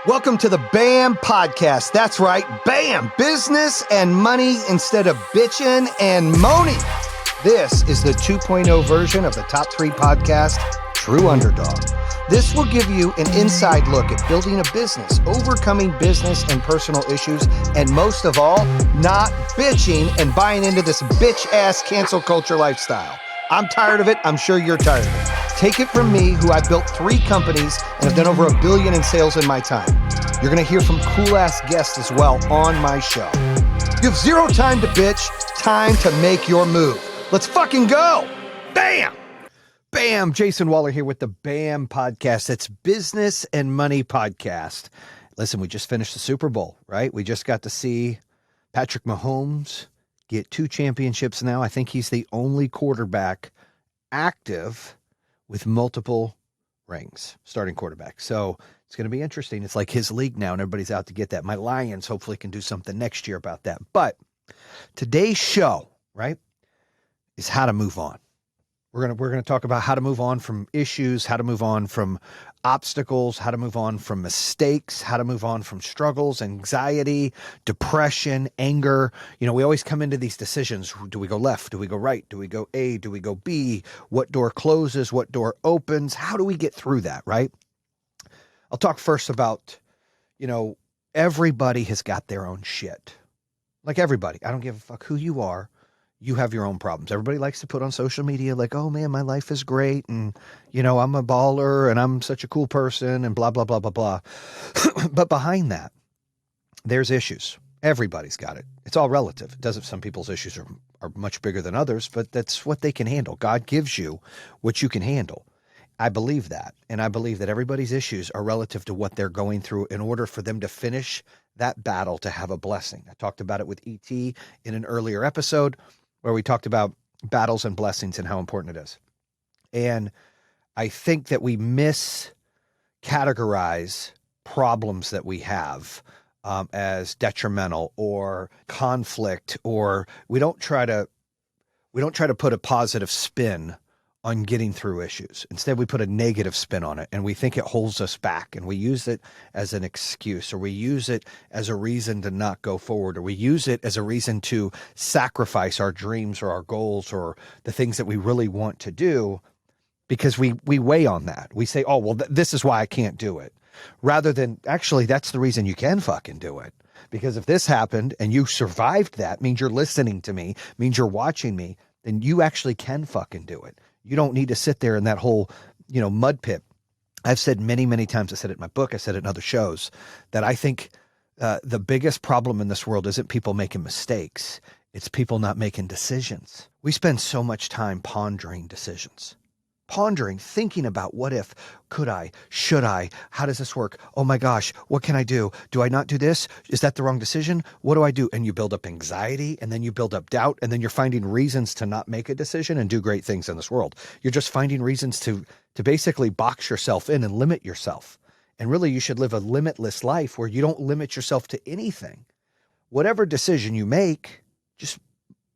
Welcome to the BAM Podcast. That's right, BAM, business and money instead of bitching and moaning. This is the 2.0 version of the top 3 podcast, True Underdog. This will give you an inside look at building a business, overcoming business and personal issues, and most of all, not bitching and buying into this bitch-ass cancel culture lifestyle. I'm tired of it. I'm sure you're tired of it. Take it from me, who I've built 3 companies and have done over $1 billion in sales in my time. You're going to hear from cool-ass guests as well on my show. You have 0 time to bitch, time to make your move. Let's fucking go. Bam. Bam. Jason Waller here with the BAM Podcast. It's Business and Money Podcast. Listen, we just finished the Super Bowl, right? We just got to see Patrick Mahomes get 2 championships now. I think he's the only quarterback active with multiple rings, starting quarterback. So it's going to be interesting. It's like his league now, and everybody's out to get that. My Lions hopefully can do something next year about that. But today's show, right, is how to move on. We're going to talk about how to move on from issues, how to move on from obstacles, how to move on from mistakes, how to move on from struggles, anxiety, depression, anger. You know, we always come into these decisions. Do we go left? Do we go right? Do we go A? Do we go B? What door closes? What door opens? How do we get through that, right? I'll talk first about, everybody has got their own shit. Like everybody. I don't give a fuck who you are. You have your own problems. Everybody likes to put on social media like, oh man, my life is great. And, I'm a baller and I'm such a cool person and blah, blah, blah, blah, blah. But behind that, there's issues. Everybody's got it. It's all relative. It doesn't. Some people's issues are much bigger than others, but that's what they can handle. God gives you what you can handle. I believe that. And I believe that everybody's issues are relative to what they're going through in order for them to finish that battle to have a blessing. I talked about it with E.T. in an earlier episode where we talked about battles and blessings and how important it is. And I think that we miscategorize problems that we have as detrimental or conflict, or we don't try to put a positive spin on getting through issues. Instead, we put a negative spin on it and we think it holds us back, and we use it as an excuse, or we use it as a reason to not go forward, or we use it as a reason to sacrifice our dreams or our goals or the things that we really want to do, because we weigh on that. We say, oh, well, this is why I can't do it. Rather than actually, that's the reason you can fucking do it. Because if this happened and you survived that, means you're listening to me, means you're watching me, then you actually can fucking do it. You don't need to sit there in that whole, mud pit. I've said many, many times, I said it in my book, I said it in other shows, that I think the biggest problem in this world isn't people making mistakes. It's people not making decisions. We spend so much time pondering decisions. Pondering, thinking about what if, could I, should I, how does this work? Oh my gosh, what can I do? Do I not do this? Is that the wrong decision? What do I do? And you build up anxiety, and then you build up doubt, and then you're finding reasons to not make a decision and do great things in this world. You're just finding reasons to basically box yourself in and limit yourself. And really, you should live a limitless life where you don't limit yourself to anything. Whatever decision you make,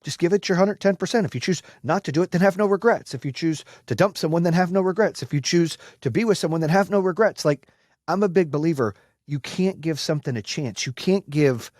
just give it your 110%. If you choose not to do it, then have no regrets. If you choose to dump someone, then have no regrets. If you choose to be with someone, then have no regrets. Like, I'm a big believer, you can't give something a chance. You can't give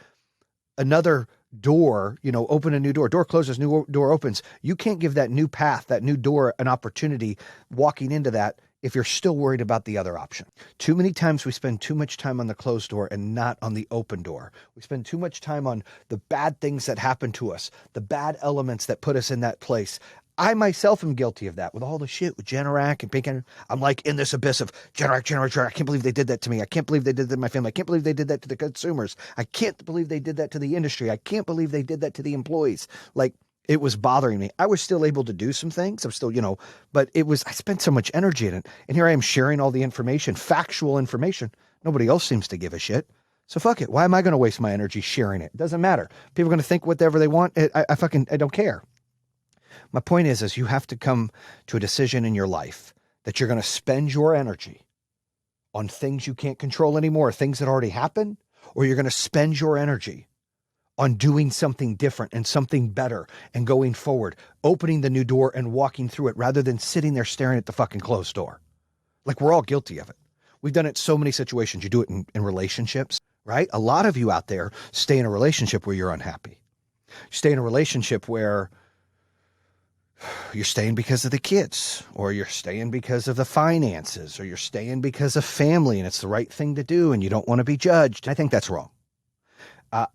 another door, open a new door. Door closes, new door opens. You can't give that new path, that new door, an opportunity walking into that if you're still worried about the other option. Too many times we spend too much time on the closed door and not on the open door. We spend too much time on the bad things that happen to us, the bad elements that put us in that place. I myself am guilty of that with all the shit with Generac and Pink. I'm like in this abyss of Generac. I can't believe they did that to me. I can't believe they did that to my family. I can't believe they did that to the consumers. I can't believe they did that to the industry. I can't believe they did that to the employees. Like, it was bothering me. I was still able to do some things. I'm still, but I spent so much energy in it. And here I am sharing all the information, factual information. Nobody else seems to give a shit. So fuck it. Why am I going to waste my energy sharing it? It doesn't matter. People are going to think whatever they want. I don't care. My point is you have to come to a decision in your life that you're going to spend your energy on things you can't control anymore, things that already happened, or you're going to spend your energy on doing something different and something better and going forward, opening the new door and walking through it rather than sitting there staring at the fucking closed door. Like, we're all guilty of it. We've done it in so many situations. You do it in relationships, right? A lot of you out there stay in a relationship where you're unhappy. You stay in a relationship where you're staying because of the kids, or you're staying because of the finances, or you're staying because of family and it's the right thing to do and you don't want to be judged. I think that's wrong.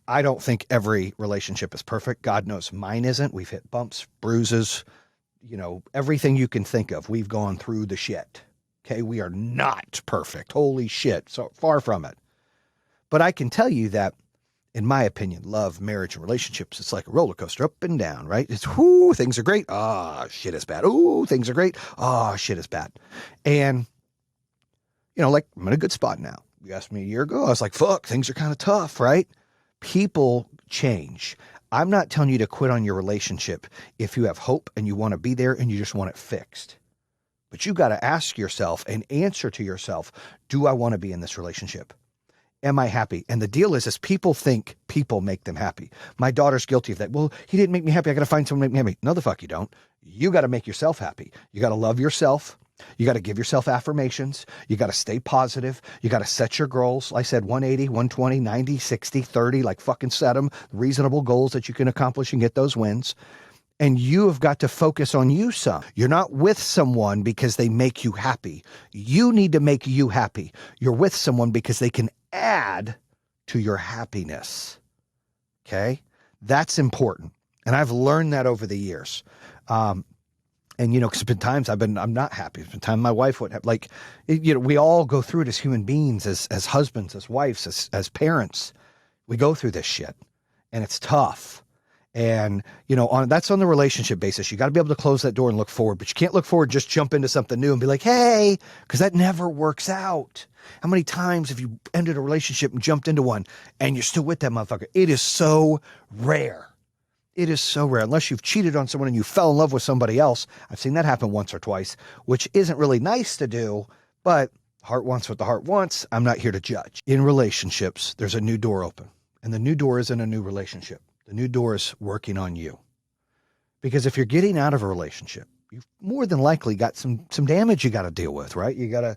I don't think every relationship is perfect. God knows mine isn't. We've hit bumps, bruises, everything you can think of. We've gone through the shit. Okay. We are not perfect. Holy shit. So far from it. But I can tell you that, in my opinion, love, marriage, and relationships, it's like a roller coaster, up and down, right? It's, whoo, things are great. Ah, shit is bad. Ooh, things are great. Ah, shit is bad. And, like, I'm in a good spot now. You asked me a year ago, I was like, fuck, things are kind of tough, right? People change. I'm not telling you to quit on your relationship if you have hope and you want to be there and you just want it fixed. But you got to ask yourself and answer to yourself, do I want to be in this relationship? Am I happy? And the deal is people think people make them happy. My daughter's guilty of that. Well, he didn't make me happy. I got to find someone to make me happy. No, the fuck you don't. You got to make yourself happy. You got to love yourself. You got to give yourself affirmations. You got to stay positive. You got to set your goals. I said 180, 120, 90, 60, 30, like fucking set them. Reasonable goals that you can accomplish and get those wins. And you have got to focus on you some. You're not with someone because they make you happy. You need to make you happy. You're with someone because they can add to your happiness. Okay? That's important. And I've learned that over the years. And because there's been times I'm not happy. There's been times my wife would have, we all go through it as human beings, as husbands, as wives, as parents. We go through this shit and it's tough. And, that's on the relationship basis. You got to be able to close that door and look forward, but you can't look forward, just jump into something new and be like, hey, because that never works out. How many times have you ended a relationship and jumped into one and you're still with that motherfucker? It is so rare. It is so rare. Unless you've cheated on someone and you fell in love with somebody else. I've seen that happen once or twice, which isn't really nice to do, but heart wants what the heart wants. I'm not here to judge. In relationships, there's a new door open, and the new door isn't a new relationship. The new door is working on you. Because if you're getting out of a relationship, you've more than likely got some damage you got to deal with, right? You're going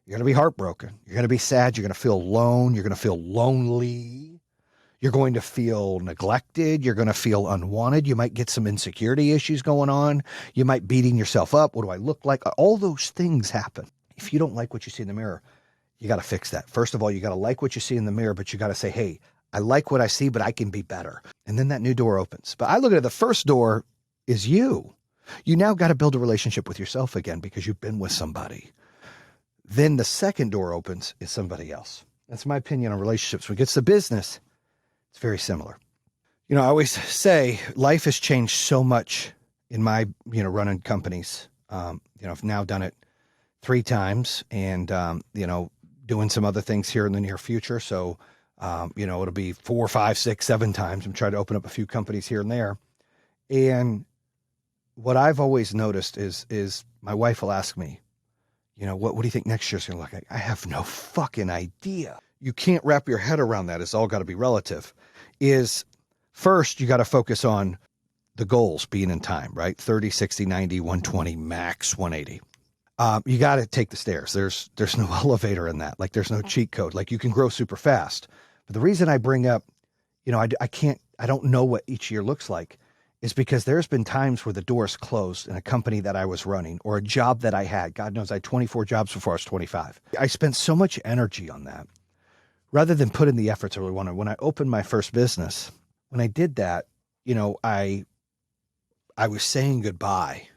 to be heartbroken. You're going to be sad. You're going to feel alone. You're going to feel lonely. You're going to feel neglected. You're going to feel unwanted. You might get some insecurity issues going on. You might beating yourself up. What do I look like? All those things happen. If you don't like what you see in the mirror, you got to fix that. First of all, you got to like what you see in the mirror, but you got to say, hey, I like what I see, but I can be better. And then that new door opens. But I look at it, the first door is you. You now got to build a relationship with yourself again because you've been with somebody. Then the second door opens is somebody else. That's my opinion on relationships. When it gets to business, it's very similar. I always say life has changed so much in my, running companies. I've now done it 3 times and, doing some other things here in the near future. So, it'll be 4, 5, 6, 7 times. I'm trying to open up a few companies here and there. And what I've always noticed is my wife will ask me, what do you think next year's going to look like? I have no fucking idea. You can't wrap your head around that. It's all got to be relative. Is first, you got to focus on the goals being in time, right? 30, 60, 90, 120, max 180. You got to take the stairs. There's no elevator in that. Like there's no cheat code. Like you can grow super fast. But the reason I bring up, I don't know what each year looks like is because there's been times where the doors closed in a company that I was running or a job that I had. God knows I had 24 jobs before I was 25. I spent so much energy on that rather than put in the efforts I really wanted. When I opened my first business, when I did that, I was saying goodbye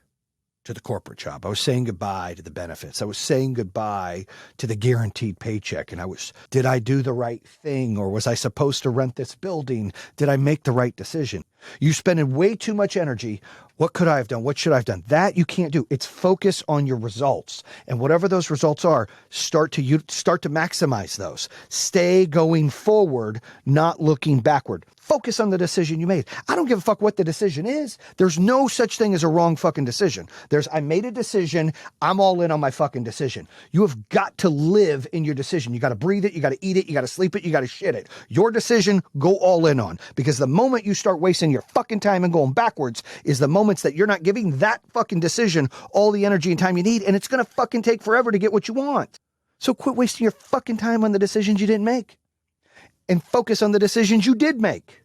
to the corporate job. I was saying goodbye to the benefits. I was saying goodbye to the guaranteed paycheck. And did I do the right thing? Or was I supposed to rent this building? Did I make the right decision? You spending way too much energy. What could I have done? What should I have done? That you can't do. It's focus on your results. And whatever those results are, start to maximize those. Stay going forward, not looking backward. Focus on the decision you made. I don't give a fuck what the decision is. There's no such thing as a wrong fucking decision. I made a decision. I'm all in on my fucking decision. You have got to live in your decision. You got to breathe it. You got to eat it. You got to sleep it. You got to shit it. Your decision, go all in on. Because the moment you start wasting your fucking time and going backwards is the moments that you're not giving that fucking decision all the energy and time you need. And it's going to fucking take forever to get what you want. So quit wasting your fucking time on the decisions you didn't make and focus on the decisions you did make.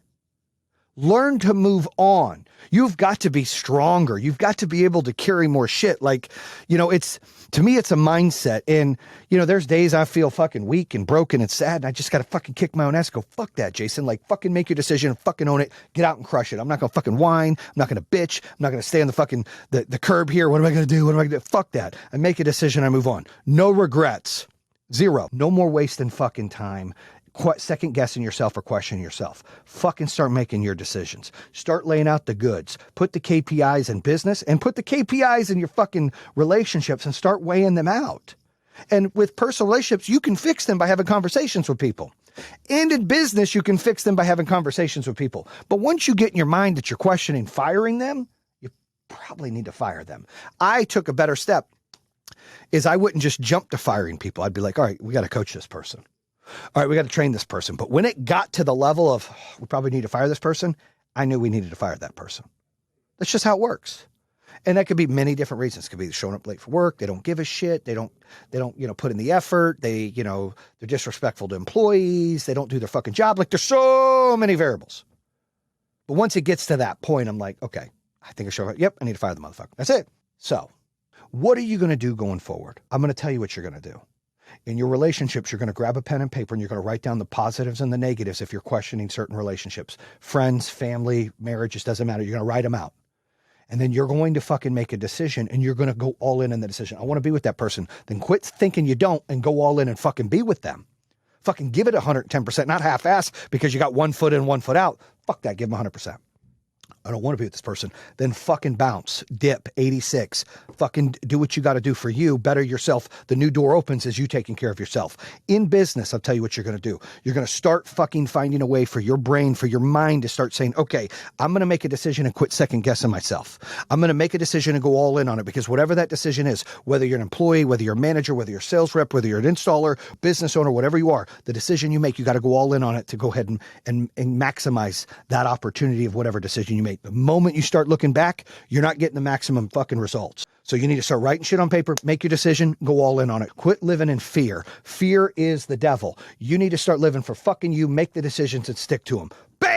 Learn to move on. You've got to be stronger. You've got to be able to carry more shit. Like, to me, it's a mindset. And, there's days I feel fucking weak and broken and sad, and I just got to fucking kick my own ass. Go, fuck that, Jason. Like, fucking make your decision and fucking own it. Get out and crush it. I'm not going to fucking whine. I'm not going to bitch. I'm not going to stay on the fucking, the curb here. What am I going to do? What am I going to do? Fuck that. I make a decision. I move on. No regrets. Zero. No more wasting fucking time second guessing yourself or questioning yourself. Fucking start making your decisions. Start laying out the goods. Put the KPIs in business and put the KPIs in your fucking relationships and start weighing them out. And with personal relationships, you can fix them by having conversations with people. And in business, you can fix them by having conversations with people. But once you get in your mind that you're questioning firing them, you probably need to fire them. I took a better step is I wouldn't just jump to firing people. I'd be like, all right, we got to coach this person. All right, we got to train this person. But when it got to the level of we probably need to fire this person, I knew we needed to fire that person. That's just how it works. And that could be many different reasons. It could be showing up late for work. They don't give a shit. They don't, put in the effort. They're disrespectful to employees. They don't do their fucking job. Like, there's so many variables. But once it gets to that point, I'm like, okay, I think I show up. Yep, I need to fire the motherfucker. That's it. So what are you going to do going forward? I'm going to tell you what you're going to do. In your relationships, you're going to grab a pen and paper and you're going to write down the positives and the negatives if you're questioning certain relationships. Friends, family, marriages, doesn't matter. You're going to write them out. And then you're going to fucking make a decision and you're going to go all in the decision. I want to be with that person. Then quit thinking you don't and go all in and fucking be with them. Fucking give it 110%, not half-ass because you got 1 foot in, 1 foot out. Fuck that. Give them 100%. I don't want to be with this person. Then fucking bounce, dip, 86. Fucking do what you got to do for you. Better yourself. The new door opens as you taking care of yourself. In business, I'll tell you what you're going to do. You're going to start fucking finding a way for your brain, for your mind to start saying, okay, I'm going to make a decision and quit second guessing myself. I'm going to make a decision and go all in on it because whatever that decision is, whether you're an employee, whether you're a manager, whether you're a sales rep, whether you're an installer, business owner, whatever you are, the decision you make, you got to go all in on it to go ahead and maximize that opportunity of whatever decision you make. The moment you start looking back, you're not getting the maximum fucking results. So you need to start writing shit on paper, make your decision, go all in on it. Quit living in fear. Fear is the devil. You need to start living for fucking you, make the decisions and stick to them. Bam!